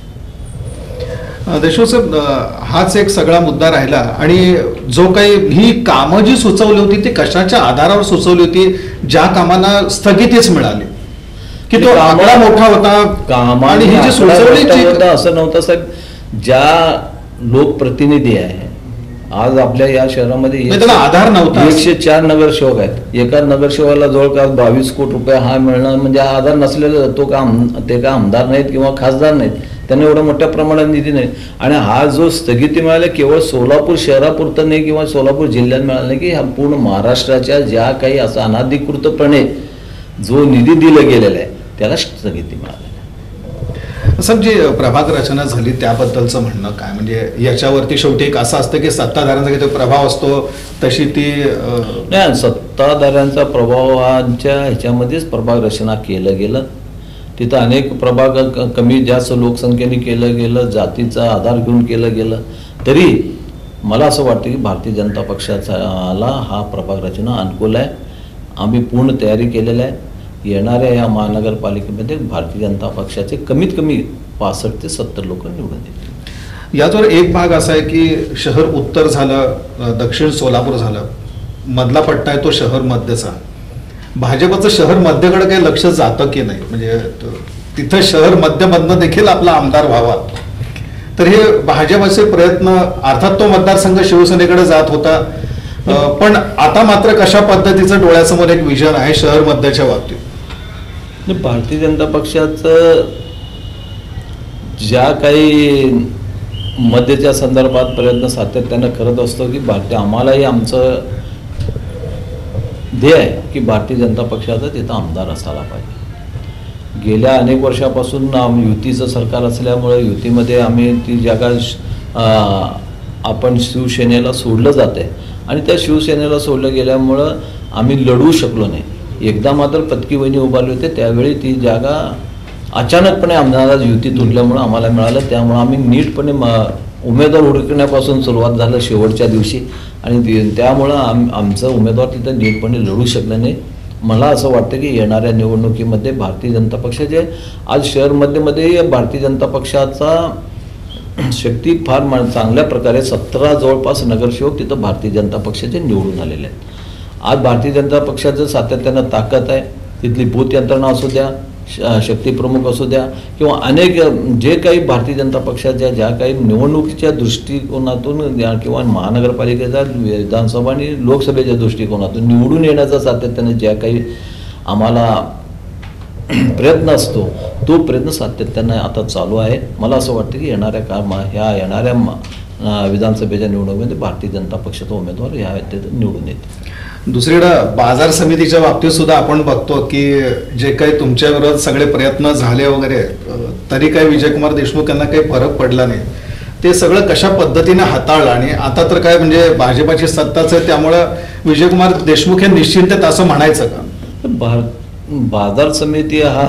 देशमुख साहेब, हाच एक सगळा मुद्दा राहिला. आणि जो काही ही कामं जी सुचवली होती ती कशाच्या आधारावर सुचवली होती? ज्या कामांना स्थगितीच मिळाली की तो आकडा मोठा होता आणि ही जी सुचवली होता असं नव्हतं साहेब. ज्या लोकप्रतिनिधी आहे आज आपल्या या शहरामध्ये त्याला आधार नव्हता. 104 नगरसेवक आहेत. एका नगरसेवकाला जवळपास 22 कोटी रुपये हा मिळणं म्हणजे आधार नसलेला ते का आमदार नाहीत किंवा खासदार नाहीत, त्यांना एवढ्या मोठ्या प्रमाणात निधी नाही. आणि हा जो स्थगिती मिळाला केवळ सोलापूर शहरापुरतं नाही किंवा सोलापूर जिल्ह्यात मिळाला नाही की ह्या पूर्ण महाराष्ट्राच्या ज्या काही असं अनाधिकृतपणे जो निधी दिला गेलेला आहे त्याला स्थगिती मिळाली. सर, जी प्रभाग रचना झाली त्याबद्दलचं म्हणणं काय? म्हणजे याच्यावरती शेवटी एक असं असतं की सत्ताधाऱ्यांचा किती प्रभाव असतो तशी ती नाही, सत्ताधाऱ्यांचा प्रभावांच्या ह्याच्यामध्येच प्रभाग रचना केलं गेलं. तिथं अनेक प्रभाग कमी जास्त लोकसंख्येने केलं गेलं, जातीचा आधार घेऊन केलं गेलं. तरी मला असं वाटतं की भारतीय जनता पक्षाला हा प्रभाग रचना अनुकूल आहे. आम्ही पूर्ण तयारी केलेली आहे. येणाऱ्या या महानगरपालिकेमध्ये भारतीय जनता पक्षाचे कमीत कमी 65 ते 70 लोक निवडून येतील. याच्यावर एक भाग असा आहे की शहर उत्तर झालं, दक्षिण सोलापूर झालं, मधला पट्टा आहे तो शहर मध्यचा. भाजपचं शहर मध्यकडे काही लक्ष जातं की नाही? म्हणजे तिथं शहर मध्यमधनं देखील आपला आमदार व्हावा. तर हे भाजपचे प्रयत्न, अर्थात तो मतदारसंघ शिवसेनेकडे जात होता, पण आता मात्र कशा पद्धतीचं डोळ्यासमोर एक विजन आहे शहर मध्यच्या बाबतीत? भारतीय जनता पक्षाचं ज्या काही मध्यच्या संदर्भात प्रयत्न सातत्यानं करत असतो की आम्हालाही आमचं ध्येय आहे की भारतीय जनता पक्षाचा तिथं आमदार असायला पाहिजे. गेल्या अनेक वर्षापासून युतीचं सरकार असल्यामुळे युतीमध्ये आम्ही ती जागा आपण शिवसेनेला सोडलं जात आहे आणि त्या शिवसेनेला सोडलं गेल्यामुळं आम्ही लढू शकलो नाही. एकदा मात्र पत्की वहिनी उभारले होते, त्यावेळी ती जागा अचानकपणे आम्हाला युती तुटल्यामुळं आम्हाला मिळालं. त्यामुळं आम्ही नीटपणे उमेदवार हुडकण्यापासून सुरुवात झालं शेवटच्या दिवशी आणि त्यामुळं आमचं उमेदवार तिथं नीटपणे लढू शकलं नाही. मला असं वाटतं की येणाऱ्या निवडणुकीमध्ये भारतीय जनता पक्षाचे आज शहरमध्ये भारतीय जनता पक्षाचा शक्ती फार चांगल्या प्रकारे 17 जवळपास नगरसेवक तिथं भारतीय जनता पक्षाचे निवडून आलेले आहेत. आज भारतीय जनता पक्षाचं सातत्यानं ताकद आहे. तिथली बूथ यंत्रणा असू द्या, शक्तीप्रमुख असू द्या किंवा अनेक जे काही भारतीय जनता पक्षाच्या ज्या काही निवडणुकीच्या दृष्टिकोनातून किंवा महानगरपालिकेचा विधानसभा आणि लोकसभेच्या दृष्टिकोनातून निवडून येण्याचा सातत्यानं ज्या काही आम्हाला प्रयत्न असतो तो प्रयत्न सातत्यानं आता चालू आहे. मला असं वाटतं की येणाऱ्या विधानसभेच्या निवडणुकीमध्ये भारतीय जनता पक्षाचा उमेदवार ह्या निवडून येते. दुसरीकडं बाजार समितीच्या बाबतीत सुद्धा आपण बघतो की जे काही तुमच्या विरोधात सगळे प्रयत्न झाले वगैरे तरी काही विजयकुमार देशमुख यांना काही फरक पडला नाही. ते सगळं कशा पद्धतीने हाताळलं आणि आता तर काय म्हणजे भाजपाची सत्ताच आहे त्यामुळं विजयकुमार देशमुख हे निश्चिंत आहेत असं म्हणायचं का? बाजार समिती हा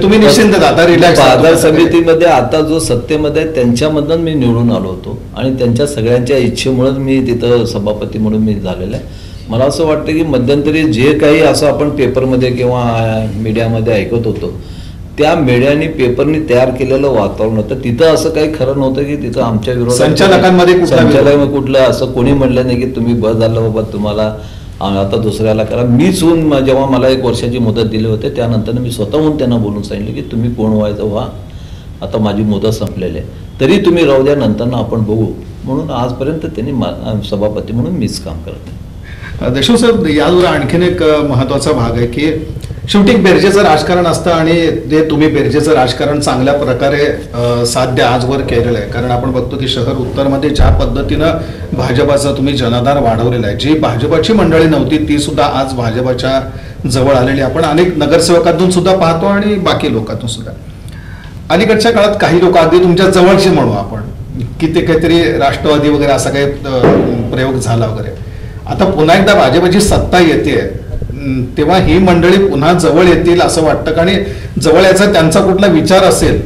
तुम्ही निश्चिंत आता रिलॅक्स. बाजार समितीमध्ये आता जो सत्तेमध्ये त्यांच्यामधून मी निवडून आलो होतो आणि त्यांच्या सगळ्यांच्या इच्छेमुळेच मी तिथं सभापती म्हणून मी झालेलं आहे. मला असं वाटतं की मध्यंतरी जे काही असं आपण पेपरमध्ये किंवा मीडियामध्ये ऐकत होतो त्या मीडियाने पेपरनी तयार केलेलं वातावरण होतं. तिथं असं काही खरं नव्हतं की तिथं आमच्या विरोधात संचालक कुठलं असं कोणी म्हणलं नाही की तुम्ही बस झालं बाबा तुम्हाला आता दुसऱ्याला करा. मीच जेव्हा मला 1 वर्षाची मुदत दिली होती त्यानंतर मी स्वतःहून त्यांना बोलून सांगितलं की तुम्ही कोण व्हायचं व्हा, आता माझी मुदत संपलेली आहे, तरी तुम्ही राहू द्या, नंतर आपण बघू. म्हणून आजपर्यंत त्यांनी सभापती म्हणून मीच काम करते. देशमुख साहेब, यावर आणखीन एक महत्वाचा भाग आहे की शेवटी बेरजेचं राजकारण असतं आणि ते तुम्ही बेरजेचं राजकारण चांगल्या प्रकारे साध्य आजवर केलेलं आहे. कारण आपण बघतो की शहर उत्तरमध्ये ज्या पद्धतीनं भाजपाचा तुम्ही जनाधार वाढवलेला आहे, जी भाजपाची मंडळी नव्हती ती सुद्धा आज भाजपाच्या जवळ आलेली आपण अनेक नगरसेवकांतून सुद्धा पाहतो आणि बाकी लोकांतून सुद्धा. अलीकडच्या काळात काही लोक अगदी तुमच्या जवळचे म्हणू आपण की ते काहीतरी राष्ट्रवादी वगैरे असा काही प्रयोग झाला वगैरे. आता पुन्हा एकदा भाजपची सत्ता येते तेव्हा ही मंडळी पुन्हा जवळ येतील असं वाटतं. आणि जवळ याचा त्यांचा कुठला विचार असेल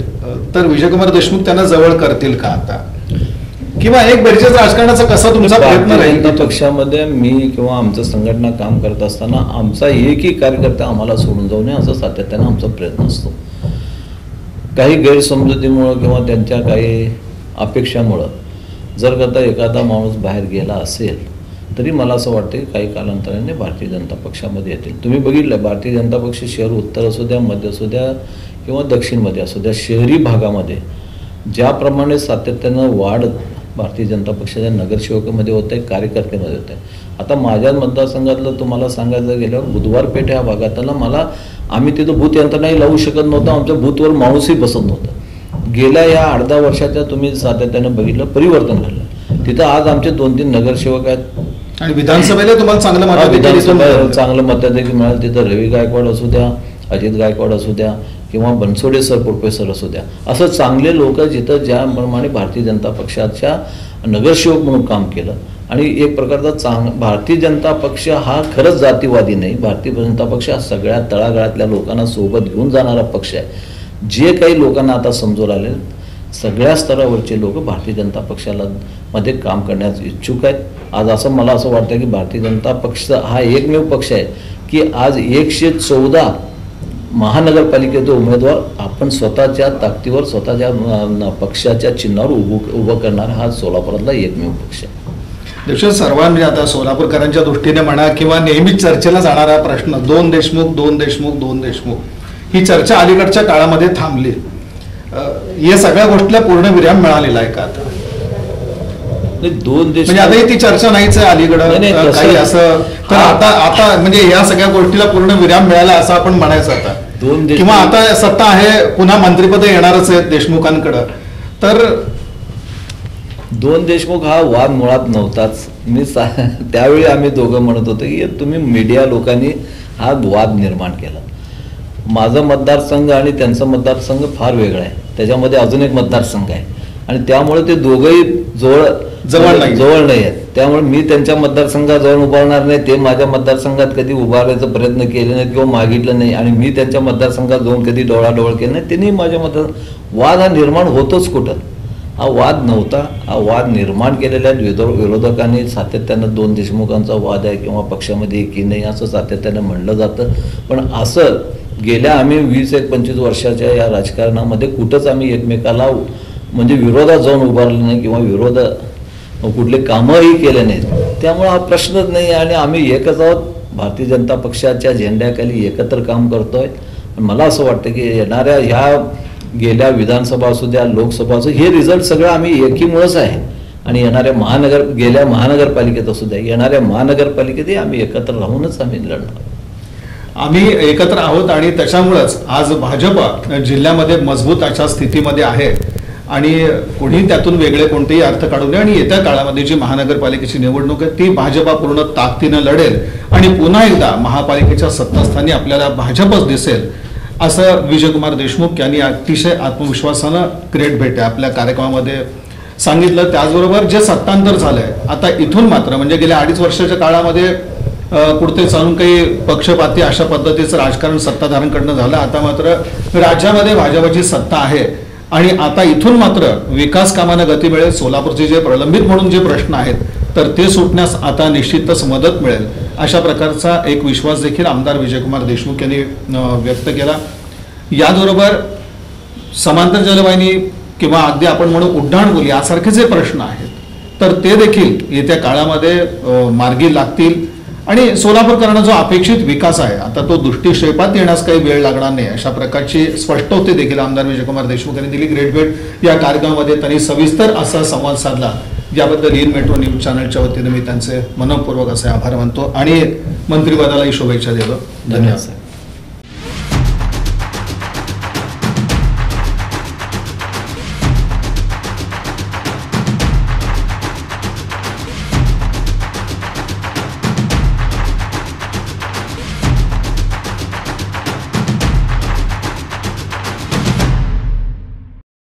तर विजयकुमार देशमुख त्यांना जवळ करतील का आता, किंवा एक बेरजेचं राजकारणाचा कसा तुमचा प्रयत्न राहील? पक्षामध्ये मी किंवा आमचं संघटना काम करत असताना आमचा एकही कार्यकर्ता आम्हाला सोडून जाऊ नये असं सातत्यानं आमचा प्रयत्न असतो. काही गैरसमजुतीमुळं किंवा त्यांच्या काही अपेक्षामुळं जर का एखादा माणूस बाहेर गेला असेल तरी मला असं वाटतं की काही कालांतराने भारतीय जनता पक्षामध्ये येतील. तुम्ही बघितलं भारतीय जनता पक्ष शहर उत्तर असू द्या, मध्य असू द्या किंवा दक्षिणमध्ये असू द्या, शहरी भागामध्ये ज्याप्रमाणे सातत्यानं वाढ भारतीय जनता पक्षाच्या नगरसेवकामध्ये होत आहे, कार्यकर्त्यामध्ये होत आहे. आता माझ्या मतदारसंघातलं तुम्हाला सांगायचं गेल्यावर बुधवार पेठ या भागातला आम्ही तिथं बूथ यंत्रणाही लावू शकत नव्हतं, आमच्या बूथवर माणूसही बसत नव्हतं. गेल्या या 8-10 वर्षाच्या तुम्ही सातत्यानं बघितलं परिवर्तन घडलं. तिथं आज आमचे 2-3 नगरसेवक आहेत आणि विधानसभेला तुम्हाला चांगलं मताधिक्य मिळालं. तिथं रवी गायकवाड असू द्या, अजित गायकवाड असू द्या किंवा बनसोडे सर प्रोफेसर असू द्या, असं चांगले लोक जिथं ज्याप्रमाणे भारतीय जनता पक्षाच्या नगरसेवक म्हणून काम केलं. आणि एक प्रकारचा भारतीय जनता पक्ष हा खरंच जातीवादी नाही. भारतीय जनता पक्ष हा सगळ्या तळागाळातल्या लोकांना सोबत घेऊन जाणारा पक्ष आहे. जे काही लोकांना आता समजून आले सगळ्या स्तरावरचे लोक भारतीय जनता पक्षाला मध्ये काम करण्यास इच्छुक आहेत. आज मला असं वाटतं की भारतीय जनता पक्ष हा एकमेव पक्ष आहे की आज 114 महानगरपालिकेचे उमेदवार आपण स्वतःच्या ताकदीवर स्वतःच्या पक्षाच्या चिन्हावर उभं करणारा हा सोलापुरातला एकमेव पक्ष आहे. देशात सर्वांनी आता सोलापूरकरांच्या दृष्टीने म्हणा किंवा नेहमीच चर्चेला जाणारा प्रश्न 2 देशमुख 2 देशमुख 2 देशमुख ही चर्चा अलीकडच्या काळामध्ये थांबली. या सगळ्या गोष्टीला पूर्ण विराम मिळालेला आहे का आता? 2 देश म्हणजे आता ती चर्चा नाहीच आहे अलीकडं काही असं तर आता म्हणजे या सगळ्या गोष्टीला पूर्ण विराम मिळाला असं आपण म्हणायचं आता? दोन किंवा आता सत्ता आहे, पुन्हा मंत्रिपद येणारच आहे देशमुखांकडं, तर दोन देशमुख हा वाद मुळात नव्हताच. त्यावेळी आम्ही दोघं म्हणत होतो की तुम्ही मीडिया लोकांनी हा वाद निर्माण केला. माझा मतदारसंघ आणि त्यांचा मतदारसंघ फार वेगळा आहे, त्याच्यामध्ये अजून एक मतदारसंघ आहे आणि त्यामुळे ते दोघंही जवळ नाही आहेत. त्यामुळे मी त्यांच्या मतदारसंघात जाऊन उभारणार नाही, ते माझ्या मतदारसंघात कधी उभारायचा प्रयत्न केले नाही किंवा मागितलं नाही, आणि मी त्यांच्या मतदारसंघात जाऊन कधी डोळाडोळ केलं नाही. त्यांनी माझ्या वाद हा निर्माण होतोच कुठं? हा वाद नव्हता. हा वाद निर्माण केलेल्या विरोधकांनी सातत्यानं दोन देशमुखांचा वाद आहे किंवा पक्षामध्ये एकी नाही असं सातत्यानं म्हणलं जातं. पण असं गेल्या आम्ही 20-25 वर्षाच्या या राजकारणामध्ये कुठंच आम्ही एकमेकाला म्हणजे विरोधात जाऊन उभारलं नाही किंवा कुठले कामंही केले नाहीत. त्यामुळे हा प्रश्नच नाही आणि आम्ही एकच आहोत. भारतीय जनता पक्षाच्या झेंड्याखाली एकत्र काम करतोय. मला असं वाटतं की येणाऱ्या ह्या गेल्या विधानसभा असू द्या, लोकसभा असू, हे रिझल्ट सगळं आम्ही एकीमुळेच आहे. आणि येणाऱ्या गेल्या महानगरपालिकेत असू द्या, येणाऱ्या महानगरपालिकेतही आम्ही एकत्र राहूनच आम्ही लढणार. आम्ही एकत्र आहोत आणि त्याच्यामुळेच आज भाजप जिल्ह्यामध्ये मजबूत अशा स्थितीमध्ये आहे आणि कोणी त्यातून वेगळे कोणतेही अर्थ काढू नये. आणि येत्या काळामध्ये जी महानगरपालिकेची निवडणूक आहे ती भाजपा पूर्ण ताकदीनं लढेल आणि पुन्हा एकदा महापालिकेच्या सत्तास्थानी आपल्याला भाजपच दिसेल, असं विजयकुमार देशमुख यांनी अतिशय आत्मविश्वासानं ग्रेट भेट आपल्या कार्यक्रमामध्ये सांगितलं. त्याचबरोबर जे सत्तांतर झालंय आता इथून मात्र म्हणजे गेल्या 2.5 वर्षाच्या काळामध्ये पुढते चालून काही पक्षपाती अशा पद्धतीचं राजकारण सत्ताधाऱ्यांकडनं झालं. आता मात्र राज्यामध्ये भाजपची सत्ता आहे आणि आता इथून मात्र विकास कामांना गती मिळेल. सोलापूरचे जे प्रलंबित म्हणून जे प्रश्न आहेत तर ते सुटण्यास आता निश्चितच मदत मिळेल, अशा प्रकारचा एक विश्वास देखील आमदार विजयकुमार देशमुख यांनी व्यक्त केला. याचबरोबर समांतर जलवाहिनी किंवा अगदी आपण म्हणू उड्डाणपूल यासारखे जे प्रश्न आहेत तर ते देखील येत्या काळामध्ये मार्गी लागतील आणि सोलापूरकरांना जो अपेक्षित विकास आहे आता तो दृष्टिक्षेपात येण्यास काही वेळ लागणार नाही, अशा प्रकारची स्पष्टोक्ती देखील आमदार विजयकुमार देशमुख यांनी दिली. ग्रेट भेट या कार्यक्रमामध्ये त्यांनी सविस्तर असा संवाद साधला, याबद्दल इन मेट्रो न्यूज चॅनलच्या वतीने मी त्यांचे मनपूर्वक असे आभार मानतो आणि मंत्रिपदालाही शुभेच्छा देतो. धन्यवाद.